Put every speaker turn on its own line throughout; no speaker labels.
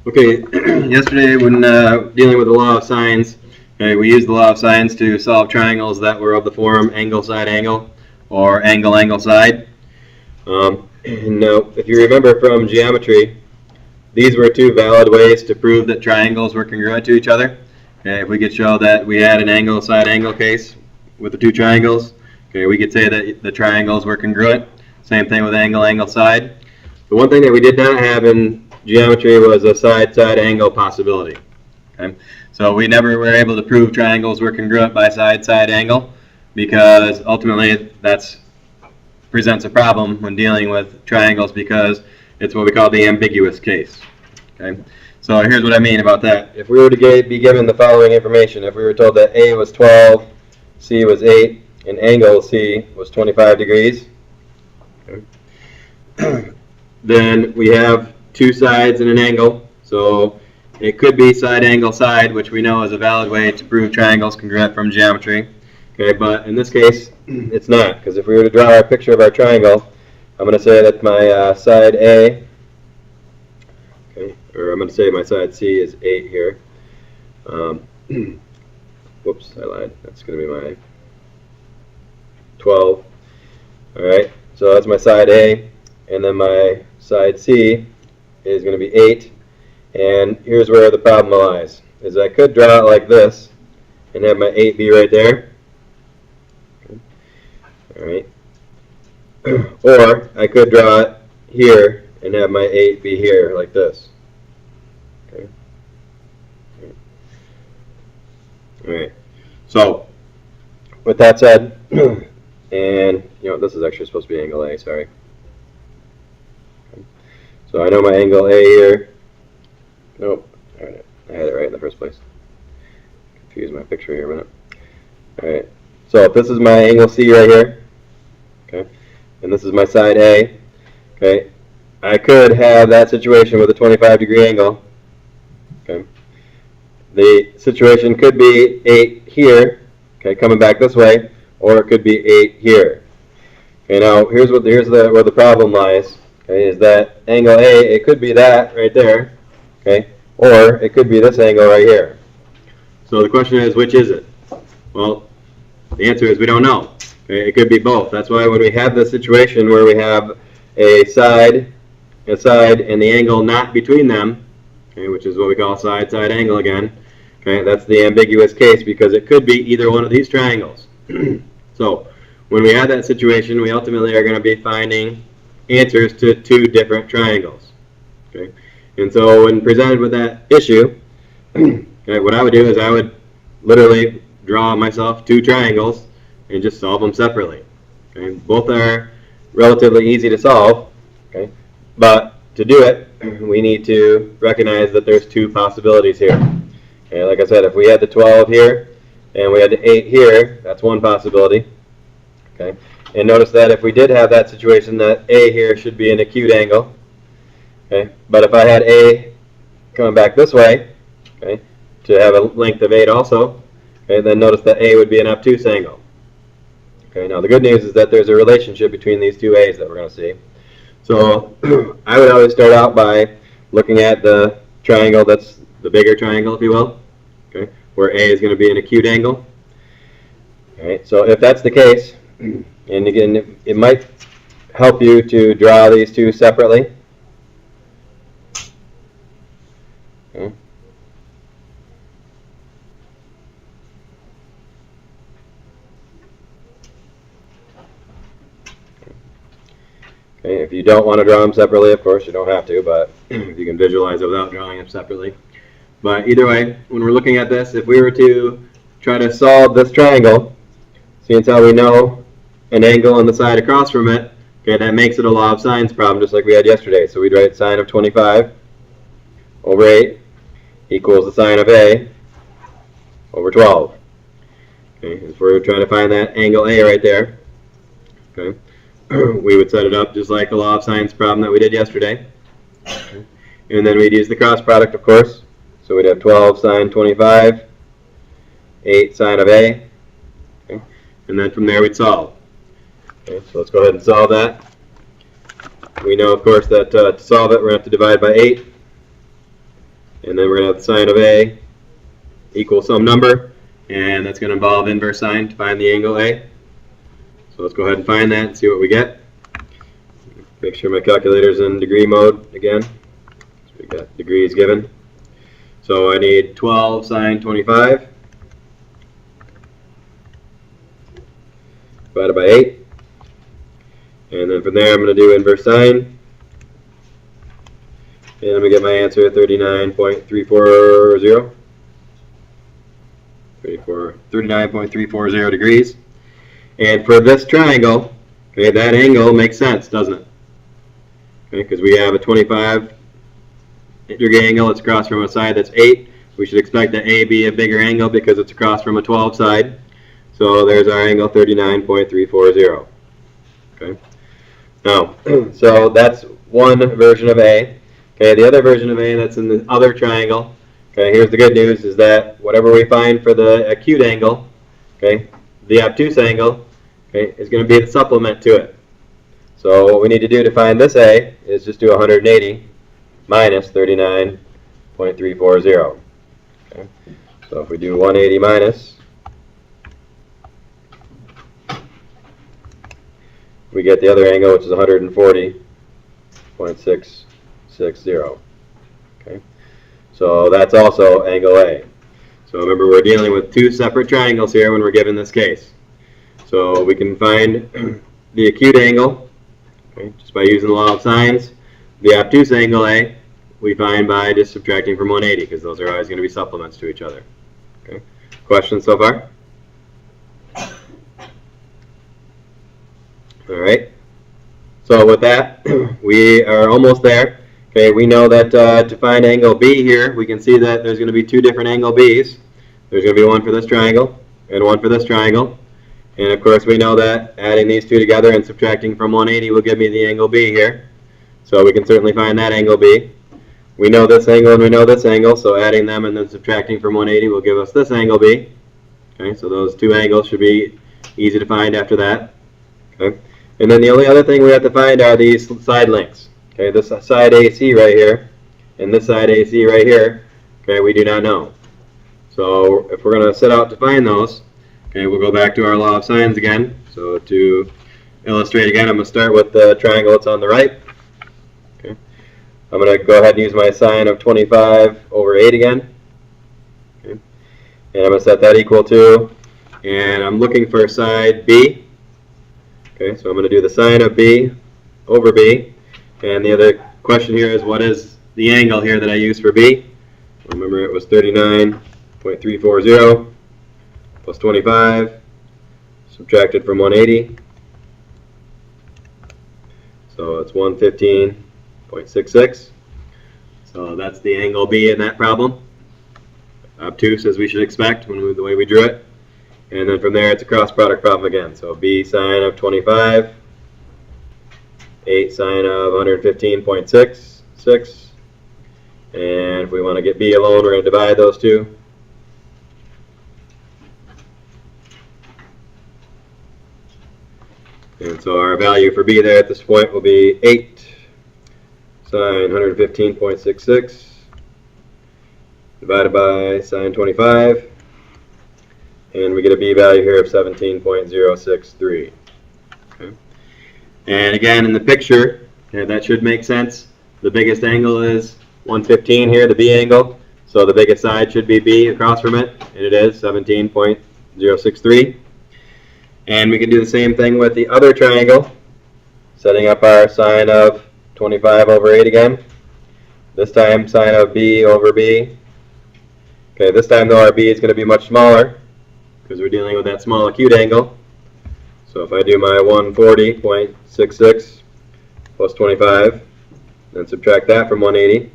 Okay, yesterday when dealing with the law of sines, okay, we used the law of sines to solve triangles that were of the form angle side angle or angle angle side. If you remember from geometry, these were two valid ways to prove that triangles were congruent to each other. Okay, if we could show that we had an angle side angle case with the two triangles, okay, we could say that the triangles were congruent. Same thing with angle angle side. The one thing that we did not have in geometry was a side-side angle possibility. Okay? So we never were able to prove triangles were congruent by side-side angle because ultimately that presents a problem when dealing with triangles because it's what we call the ambiguous case. Okay? So here's what I mean about that. If we were to be given the following information, if we were told that A was 12, C was 8, and angle C was 25 degrees, okay, then we have two sides and an angle. So it could be side angle side, which we know is a valid way to prove triangles congruent from geometry. Okay, but in this case, it's not, because if we were to draw a picture of our triangle, I'm going to say that my side A, okay, or I'm going to say my side C is 8 here. Whoops, I lied. That's going to be my 12. All right, so that's my side A, and then my side C is going to be 8. And here's where the problem lies, is I could draw it like this and have my 8 be right there. All right. Or I could draw it here and have my 8 be here like this. Okay. All right. So with that said, and this is actually supposed to be angle A, sorry. Okay. So I know my angle A here. Nope, I had it right in the first place. Confuse my picture here a minute. All right. So if this is my angle C right here, okay, and this is my side A, okay, I could have that situation with a 25-degree angle. Okay. The situation could be 8 here, okay, coming back this way, or it could be 8 here. Okay, now here's where the problem lies. Okay, is that angle A? It could be that right there, okay, or it could be this angle right here. So the question is, which is it? Well, the answer is we don't know. Okay, it could be both. That's why when we have this situation where we have a side, and the angle not between them, okay, which is what we call side-side angle again. Okay, that's the ambiguous case because it could be either one of these triangles. So when we have that situation, we ultimately are going to be finding answers to two different triangles. Okay, and so when presented with that issue, okay, what I would do is I would literally draw myself two triangles and just solve them separately. Okay, both are relatively easy to solve. Okay, but to do it, we need to recognize that there's two possibilities here. Okay, like I said, if we had the 12 here and we had the 8 here, that's one possibility. Okay, and notice that if we did have that situation, that A here should be an acute angle. Okay, but if I had A coming back this way, okay, to have a length of 8 also, okay, then notice that A would be an obtuse angle. Okay, now the good news is that there's a relationship between these two A's that we're going to see. So I would always start out by looking at the triangle that's the bigger triangle, if you will, okay, where A is going to be an acute angle. All right, so if that's the case, and again, it might help you to draw these two separately. Okay. Okay, if you don't want to draw them separately, of course, you don't have to, but if you can visualize it without drawing them separately. But either way, when we're looking at this, if we were to try to solve this triangle, seeing how we know an angle on the side across from it, okay, that makes it a law of sines problem, just like we had yesterday. So we'd write sine of 25 over 8 equals the sine of A over 12. Okay, if we're trying to find that angle A right there, okay, we would set it up just like the law of sines problem that we did yesterday. Okay. And then we'd use the cross product, of course. So we'd have 12 sine 25, 8 sine of A, okay. And then from there we'd solve. Okay, so let's go ahead and solve that. We know, of course, that to solve it, we're going to have to divide by 8. And then we're going to have the sine of A equal some number, and that's going to involve inverse sine to find the angle A. So let's go ahead and find that and see what we get. Make sure my calculator's in degree mode again. So we got degrees given. So I need 12 sine 25 divided by 8. And then from there I'm going to do inverse sine. And I'm going to get my answer 39.340. 39.340 degrees. And for this triangle, okay, that angle makes sense, doesn't it? Okay, because we have a 25 degree angle, it's across from a side that's 8. We should expect that A be a bigger angle because it's across from a 12 side. So there's our angle, 39.340. Okay. Now, so that's one version of A. Okay, the other version of A that's in the other triangle. Okay, here's the good news is that whatever we find for the acute angle, okay, the obtuse angle, okay, is going to be the supplement to it. So what we need to do to find this A is just do 180 minus 39.340. Okay, so if we do 180 minus, we get the other angle, which is 140.660. Okay, so that's also angle A. So remember, we're dealing with two separate triangles here when we're given this case. So we can find the acute angle, okay, just by using the law of sines. The obtuse angle A we find by just subtracting from 180, because those are always going to be supplements to each other. Okay. Questions so far? All right. So with that, we are almost there. Okay, we know that to find angle B here, we can see that there's going to be two different angle B's. There's going to be one for this triangle and one for this triangle. And of course we know that adding these two together and subtracting from 180 will give me the angle B here. So we can certainly find that angle B. We know this angle and we know this angle, so adding them and then subtracting from 180 will give us this angle B. Okay, so those two angles should be easy to find after that. Okay. And then the only other thing we have to find are these side lengths. Okay, this side AC right here and this side AC right here, okay, we do not know. So if we're going to set out to find those, okay, we'll go back to our law of sines again. So to illustrate again, I'm going to start with the triangle that's on the right. Okay. I'm going to go ahead and use my sine of 25 over 8 again. Okay. And I'm going to set that equal to, and I'm looking for side B. Okay, so I'm going to do the sine of B over B. And the other question here is, what is the angle here that I use for B? Remember, it was 39.340 plus 25 subtracted from 180. So it's 115.66. So that's the angle B in that problem. Obtuse, as we should expect when the way we drew it. And then from there, it's a cross product problem again. So B sine of 25. 8 sine of 115.66, and if we want to get B alone, we're going to divide those two. And so our value for B there at this point will be 8 sine 115.66 divided by sine 25, and we get a B value here of 17.063. Okay. And again, in the picture, okay, that should make sense. The biggest angle is 115 here, the B angle. So the biggest side should be B across from it, and it is 17.063. And we can do the same thing with the other triangle, setting up our sine of 25 over 8 again. This time, sine of B over B. Okay, this time though, our B is going to be much smaller because we're dealing with that small acute angle. So if I do my 140.66 plus 25, then subtract that from 180.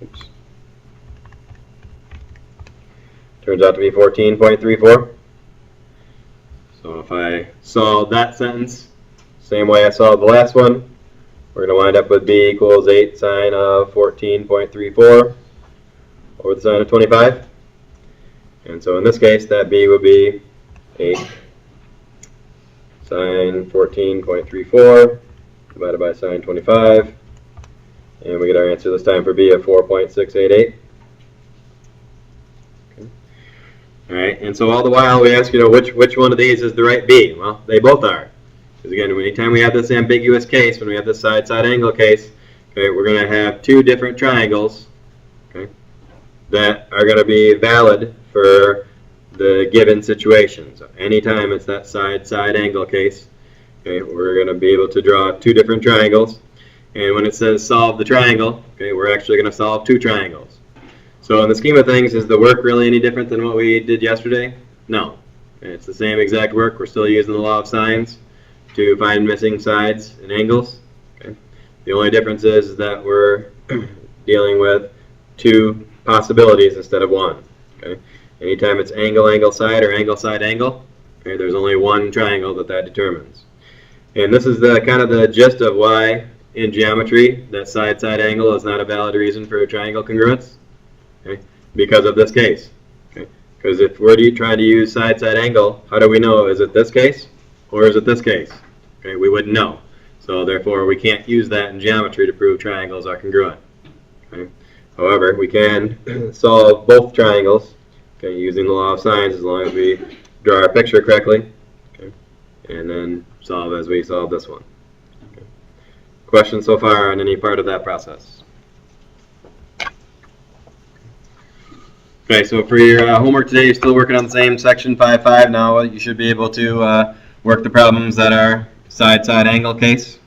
Oops. Turns out to be 14.34. So if I solve that sentence, same way I solved the last one, we're going to wind up with B equals 8 sine of 14.34 over the sine of 25. And so in this case, that B would be 8 sine 14.34 divided by sine 25, And we get our answer this time for B of 4.688. Okay. All right, and so all the while we ask, which one of these is the right B? Well, they both are. Because again, anytime we have this ambiguous case, when we have this side-side angle case, okay, we're going to have two different triangles, okay, that are going to be valid for the given situation. So anytime it's that side-side angle case, okay, we're going to be able to draw two different triangles. And when it says solve the triangle, okay, we're actually going to solve two triangles. So in the scheme of things, is the work really any different than what we did yesterday? No. It's the same exact work. We're still using the law of sines to find missing sides and angles. Okay. The only difference is that we're dealing with two possibilities instead of one. Okay. Anytime it's angle, angle, side, or angle, side, angle, okay, there's only one triangle that determines. And this is the kind of the gist of why in geometry that side-side angle is not a valid reason for a triangle congruence, okay, because of this case. Okay. Because if we're trying to use side-side angle, how do we know? Is it this case or is it this case? Okay, we wouldn't know. So therefore, we can't use that in geometry to prove triangles are congruent. Okay. However, we can solve both triangles, okay, using the law of sines as long as we draw our picture correctly, okay, and then solve as we solve this one. Okay. Questions so far on any part of that process? Okay, so for your homework today, you're still working on the same section 5.5. Now you should be able to work the problems that are side-side angle case.